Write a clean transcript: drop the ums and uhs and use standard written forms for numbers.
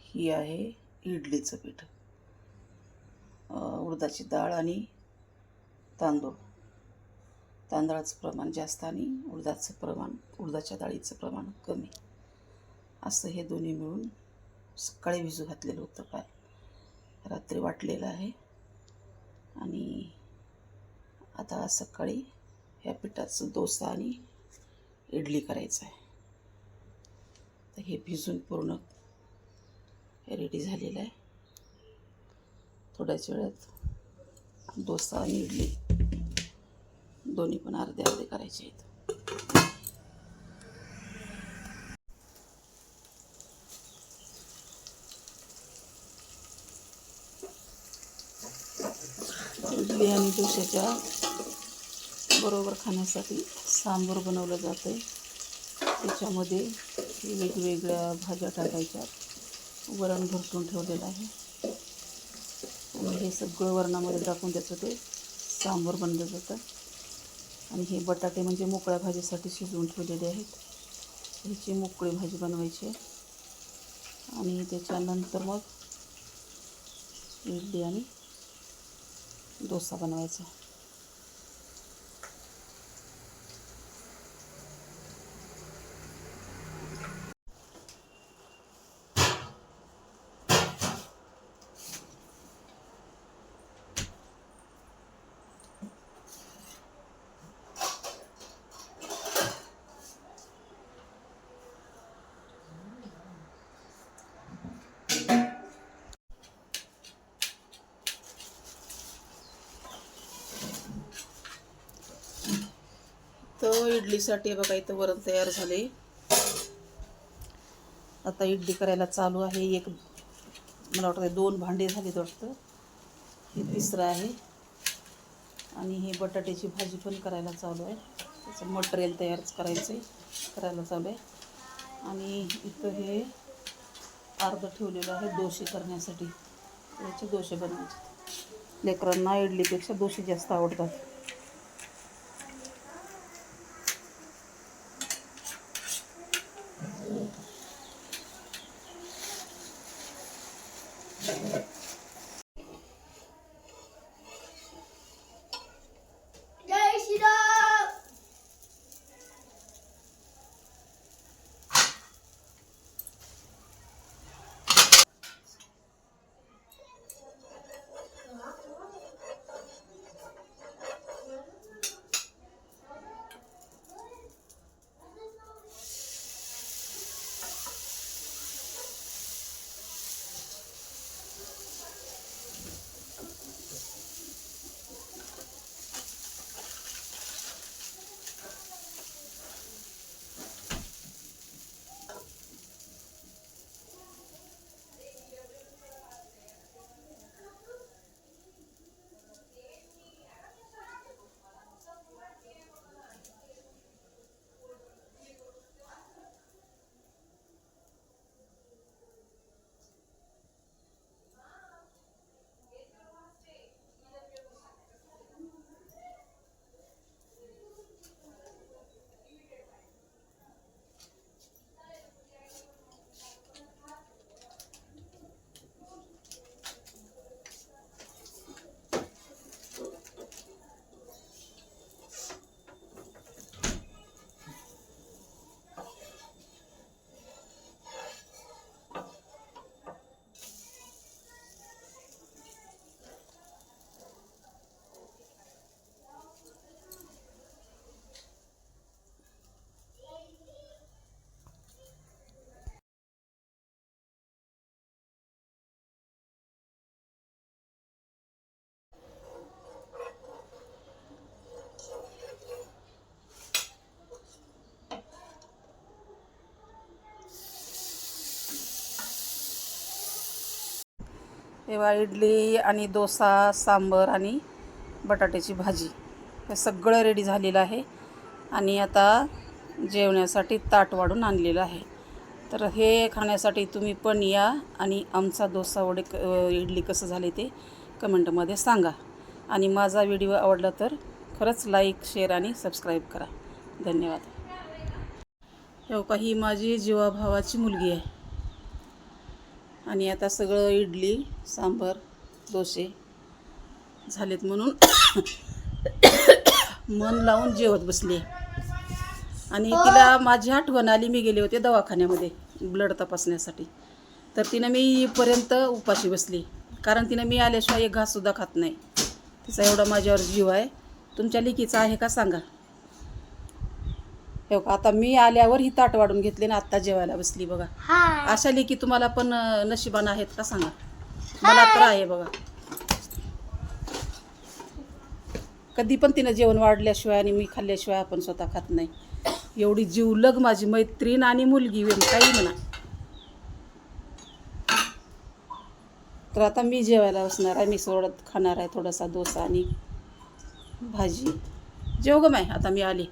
ही आहे इडलीचं पीठ. उडदाची डाळ आणि तांदूळ. तांदळाचं प्रमाण जास्त आणि उडदाच्या डाळीचं प्रमाण कमी, असं हे दोन्ही मिळून सकाळी भिजू घातलेलं होतं. रात्री वाटलेलं आहे आणि आता सकाळी ह्या पिठाचं डोसा आणि इडली करायचं आहे. तर हे भिजून पूर्ण रेडी झालेलं आहे. थोड्याच वेळात डोसा आणि इडली दोन्ही पण अर्धे अर्धे करायचे आहेत. इडली आणि डोश्याच्या बरोबर खाण्यासाठी सांबार बनवलं जातं आहे. त्याच्यामध्ये वेगवेगळ्या भाज्या टाकायच्या. वरण भरतून ठेवलेलं आहे आणि हे सगळं वरणामध्ये टाकून त्याचं ते सांबार बनलं जातं. आणि हे बटाटे म्हणजे मोकळ्या भाजीसाठी शिजवून ठेवलेले आहेत. ह्याची मोकळी भाजी बनवायची आणि त्याच्यानंतर मग इडली आणि डोसा बनवायचा. तर इडलीसाठी बघा इथं वरण तयार झाले. आता इडली करायला चालू आहे. मला वाटतं 2 भांडे झाले वाटतं. हे तिसरं आहे. आणि हे बटाट्याची भाजी पण करायला चालू आहे. त्याचं मटेरियल करायला चालू आहे. आणि इथं हे अर्धं ठेवलेलं आहे डोसे करण्यासाठी. याचे डोसे बनवायचे. लेकरांना इडलीपेक्षा डोसे जास्त आवडतात. तेव्हा इडली आणि डोसा, सांबार आणि बटाट्याची भाजी हे सगळं रेडी झालेलं आहे. आणि आता जेवण्यासाठी ताट वाढून आणलेलं आहे. तर हे खाण्यासाठी तुम्ही पण या आणि आमचा डोसा इडली कसं झाले ते कमेंटमध्ये सांगा. आणि माझा व्हिडिओ आवडला तर खरंच लाईक, शेअर आणि सबस्क्राईब करा. धन्यवाद. ही माझी जीवाभावाची मुलगी आहे. आणि आता सगळं इडली सांबार डोसे झालेत म्हणून मन लावून जेवत बसली. आणि तिला माझी आठवण आली. मी गेले होते दवाखान्यामध्ये ब्लड तपासण्यासाठी, तर तिनं मी येईपर्यंत उपाशी बसली, कारण तिनं मी आल्याशिवाय एक घाससुद्धा खात नाही. तिचा एवढा माझ्यावर जीव आहे. तुमच्या लेकीचा आहे का सांगा. हो का, आता मी आल्यावर ही ताट वाढून घेतली ना आत्ता जेवायला बसली बघा. अशा लेकी तुम्हाला पण नशिबान आहेत का सांगा. मला तर आहे बघा. कधी पण तिनं जेवण वाढल्याशिवाय आणि मी खाल्ल्याशिवाय आपण स्वतः खात नाही. एवढी जीवलग माझी मैत्रीण आणि मुलगी काही म्हणा. तर आता मी जेवायला बसणार आहे. मी सोडत खाणार आहे थोडासा डोसा आणि भाजी. जेव ग माय, आता मी आले.